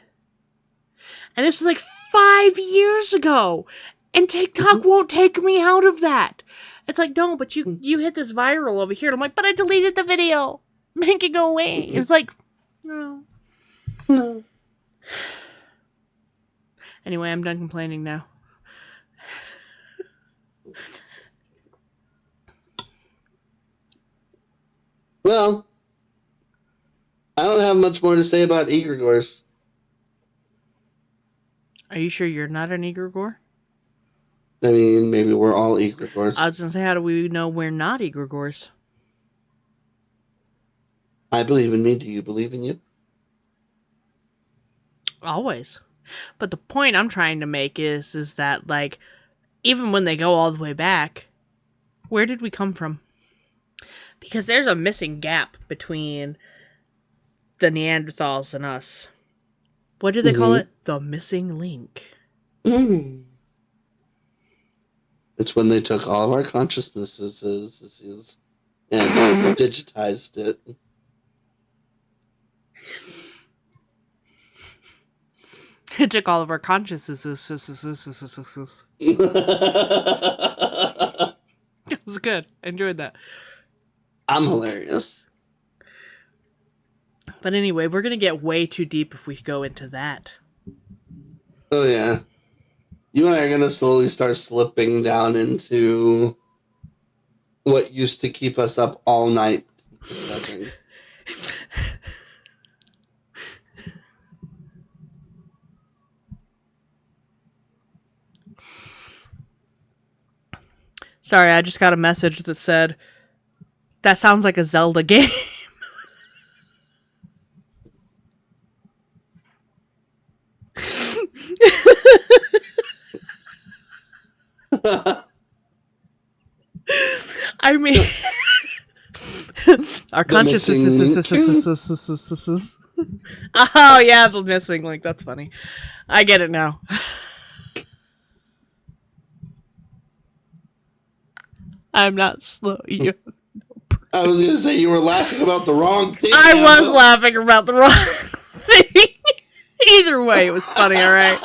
And this was like 5 years ago, and TikTok won't take me out of that. It's like, no, but you hit this viral over here. And I'm like, but I deleted the video. Make it go away. It's like, no. Anyway, I'm done complaining now. Well, I don't have much more to say about Egregores. Are you sure you're not an Egregore? I mean, maybe we're all Egregores. I was going to say, how do we know we're not Egregores? I believe in me. Do you believe in you? Always. But the point I'm trying to make is that, like, even when they go all the way back, where did we come from? Because there's a missing gap between the Neanderthals and us. What do they call it? The missing link. It's when they took all of our consciousnesses and digitized it. It took all of our consciousnesses. It was good. I enjoyed that. I'm hilarious. But anyway, we're going to get way too deep if we go into that. Oh, yeah. You and I are going to slowly start slipping down into what used to keep us up all night discussing. Sorry, I just got a message that said, that sounds like a Zelda game. I mean, our consciousness. Oh, yeah, the missing link. That's funny. I get it now. I'm not slow. I was going to say you were laughing about the wrong thing. I was laughing about the wrong thing. Either way, it was funny, alright?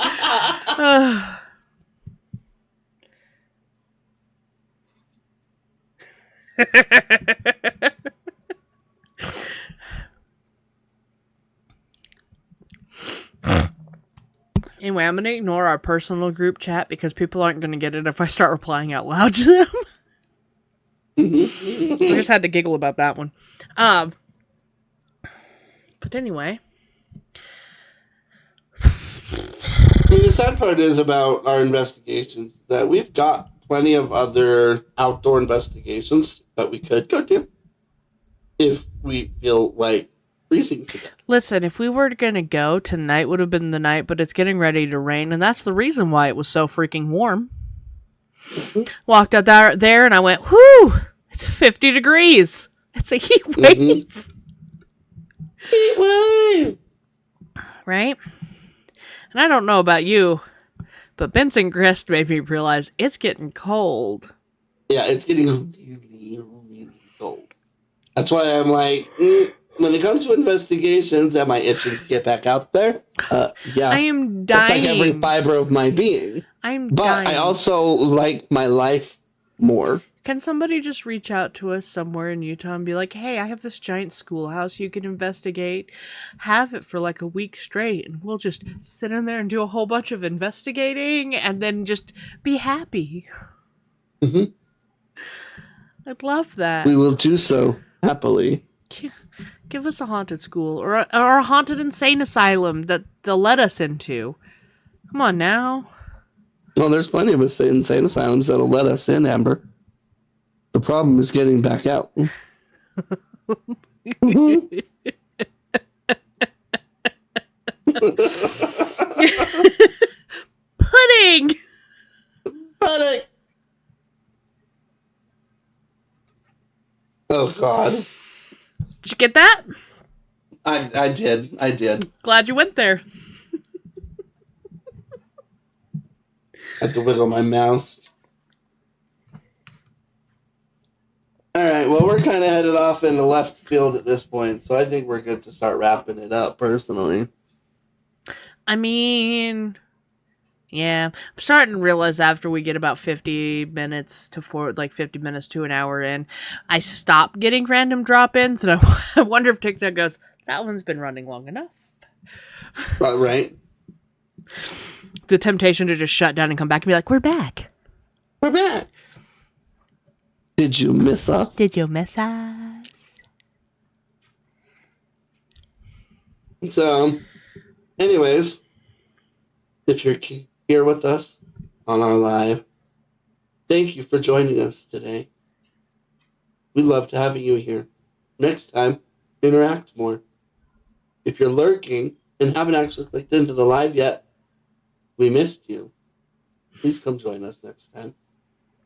Anyway, I'm going to ignore our personal group chat because people aren't going to get it if I start replying out loud to them. I just had to giggle about that one. But anyway. The sad part is about our investigations that we've got plenty of other outdoor investigations that we could go do if we feel like freezing to death. Listen, if we were going to go, tonight would have been the night, but it's getting ready to rain, and that's the reason why it was so freaking warm. Walked out there and I went, whoo, it's 50 degrees. It's a heat wave. Heat wave! Right? And I don't know about you, but Benson Grist made me realize it's getting cold. Yeah, it's getting really, really cold. That's why I'm like, when it comes to investigations, am I itching to get back out there? Yeah. I am dying. It's like every fiber of my being. I'm But dying. I also like my life more. Can somebody just reach out to us somewhere in Utah and be like, hey, I have this giant schoolhouse you can investigate. Have it for like a week straight, and we'll just sit in there and do a whole bunch of investigating and then just be happy. Mm-hmm. I'd love that. We will do so happily. Give us a haunted school or a haunted insane asylum that they'll let us into. Come on now. Well, there's plenty of insane asylums that'll let us in, Amber. The problem is getting back out. Pudding! Pudding! Oh, God. Did you get that? I did. Glad you went there. I had to wiggle my mouse. Alright, well, we're kind of headed off in the left field at this point, so I think we're good to start wrapping it up, personally. I mean, yeah. I'm starting to realize after we get about 50 minutes to 50 minutes to an hour in, I stop getting random drop-ins, and I wonder if TikTok goes, that one's been running long enough. Right. The temptation to just shut down and come back and be like, we're back. We're back. Did you miss us? Did you miss us? So, anyways, if you're here with us on our live, thank you for joining us today. We loved having you here. Next time, interact more. If you're lurking and haven't actually clicked into the live yet, we missed you. Please come join us next time.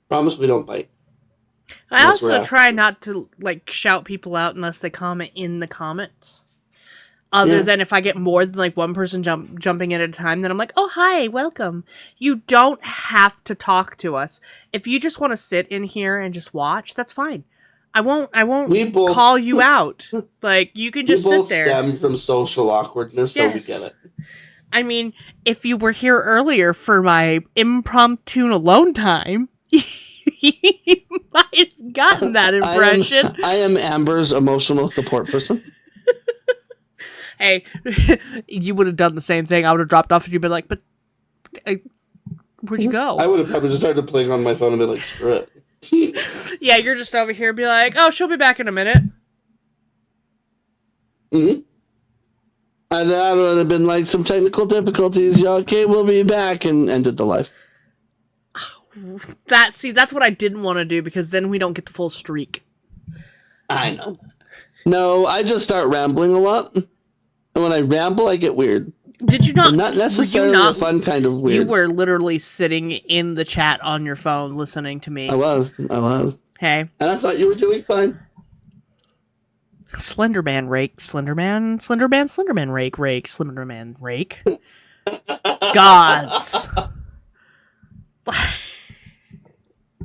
Promise we don't bite. I also try not to shout people out unless they comment in the comments. Other than if I get more than one person jumping in at a time, then I'm like, oh, hi, welcome. You don't have to talk to us. If you just want to sit in here and just watch, that's fine. I won't call you out. You can just sit there. We both stem from social awkwardness, so we get it. I mean, if you were here earlier for my impromptu alone time, you might have gotten that impression. I am Amber's emotional support person. Hey, you would have done the same thing. I would have dropped off and you'd been like, but where'd you go? I would have probably just started playing on my phone and be like, screw it. Yeah, you're just over here and be like, oh, she'll be back in a minute. Mm-hmm. And that would have been like some technical difficulties. Yeah, okay, we'll be back, and ended the life. That's what I didn't want to do because then we don't get the full streak. I know. No, I just start rambling a lot. And when I ramble, I get weird. Did you not? And not necessarily a fun kind of weird. You were literally sitting in the chat on your phone listening to me. I was. Hey. And I thought you were doing fine. Slenderman rake, Slenderman rake, Slenderman rake. Gods.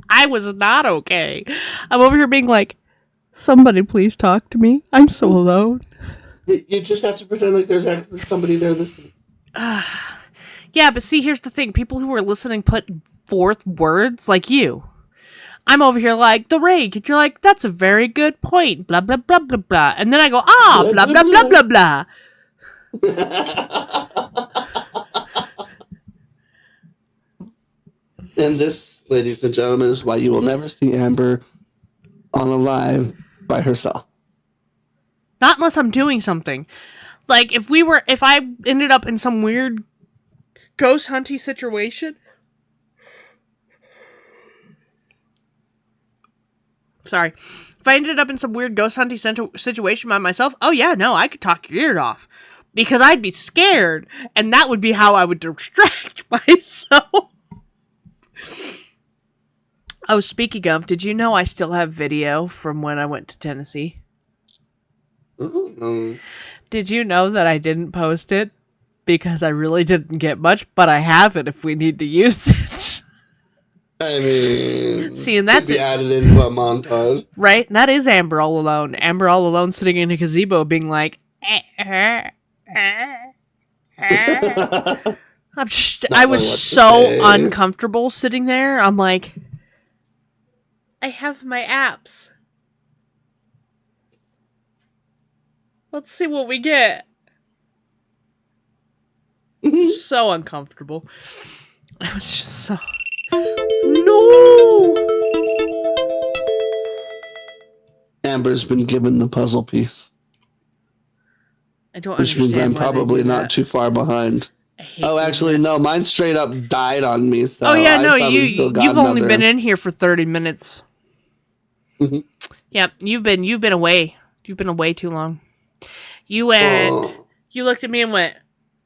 I was not okay. I'm over here being like, somebody please talk to me. I'm so alone. You just have to pretend like there's actually somebody there listening. Yeah, but see, here's the thing. People who are listening put forth words like you. I'm over here like, the rake. And you're like, that's a very good point. Blah, blah, blah, blah, blah. And then I go, blah, blah, blah, blah, blah. And this, ladies and gentlemen, is why you will never see Amber on a live by herself. Not unless I'm doing something. Like, if I ended up in some weird ghost hunty situation. Sorry. If I ended up in some weird ghost hunting situation by myself, oh yeah, no, I could talk your ear off. Because I'd be scared. And that would be how I would distract myself. Oh, speaking of, did you know I still have video from when I went to Tennessee? Mm-hmm. Did you know that I didn't post it? Because I really didn't get much, but I have it if we need to use it. I mean, see, and that's be added into a montage, right? And that is Amber all alone. Amber all alone, sitting in a gazebo, being like, I was so uncomfortable sitting there. I'm like, I have my apps. Let's see what we get. So uncomfortable. I was just so... No! Amber's been given the puzzle piece. I don't which understand. Which means I'm probably not too far behind. Oh, actually, no. Mine straight up died on me. So oh, yeah, no. You've only been in here for 30 minutes. Mm-hmm. Yep, you've been away. You've been away too long. You went... You looked at me and went...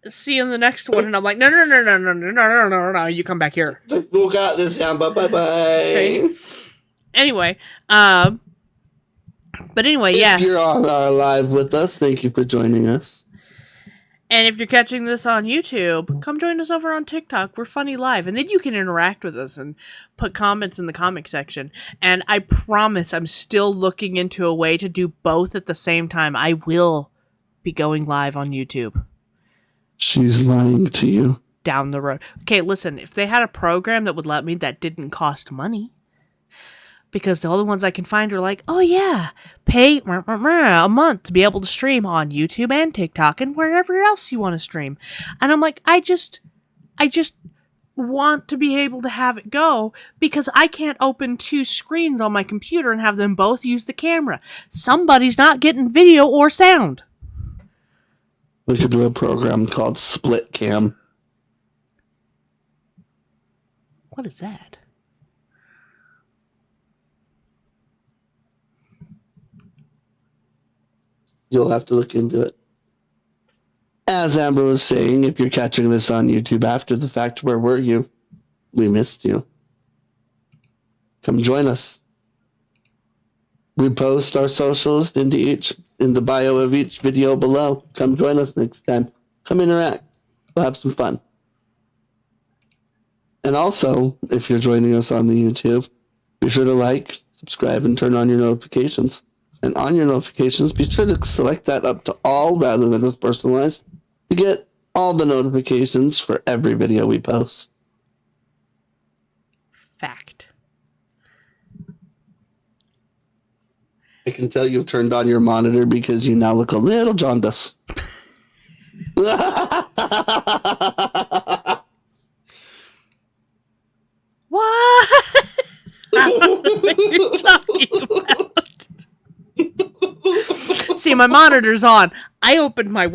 See you in the next one, and I'm like, no, you come back here. We got this, Amber. Bye. Okay. Anyway, but anyway, yeah. If you're on our live with us, thank you for joining us. And if you're catching this on YouTube, come join us over on TikTok. We're funny live, and then you can interact with us and put comments in the comment section. And I promise, I'm still looking into a way to do both at the same time. I will be going live on YouTube. She's lying to you. Down the road. Okay, listen, if they had a program that would let me that didn't cost money, because the only ones I can find are like, oh yeah, pay a month to be able to stream on YouTube and TikTok and wherever else you want to stream. And I'm like, I just want to be able to have it go because I can't open two screens on my computer and have them both use the camera. Somebody's not getting video or sound. We could do a program called Split Cam. What is that? You'll have to look into it. As Amber was saying, if you're catching this on YouTube after the fact, where were you? We missed you. Come join us. We post our socials in the bio of each video below. Come join us next time. Come interact. We'll have some fun. And also, if you're joining us on the YouTube, be sure to like, subscribe, and turn on your notifications. And on your notifications, be sure to select that up to all rather than just personalized to get all the notifications for every video we post. Fact. I can tell you've turned on your monitor because you now look a little jaundiced. What? I don't know what you're talking about. See, my monitor's on. I opened my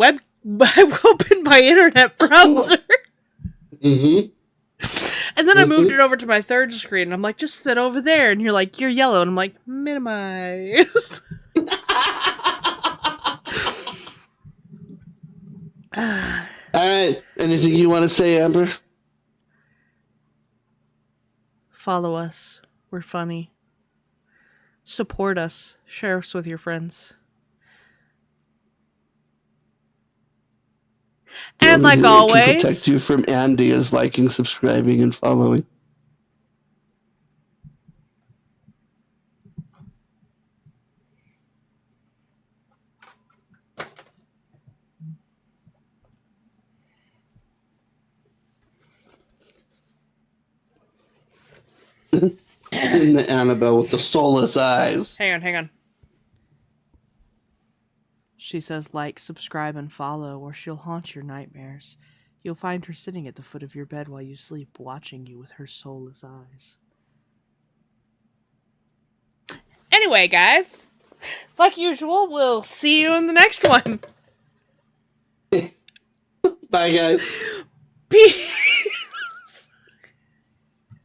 internet browser. Mm-hmm. And then I moved it over to my third screen. And I'm like, just sit over there. And you're like, you're yellow. And I'm like, minimize. All right. Anything you want to say, Amber? Follow us. We're funny. Support us. Share us with your friends. And The only like thing that can always, protect you from Andy is liking, subscribing, and following. And the Annabelle with the soulless eyes. hang on. She says like, subscribe, and follow, or she'll haunt your nightmares. You'll find her sitting at the foot of your bed while you sleep, watching you with her soulless eyes. Anyway, guys, like usual, we'll see you in the next one. Bye, guys. Peace.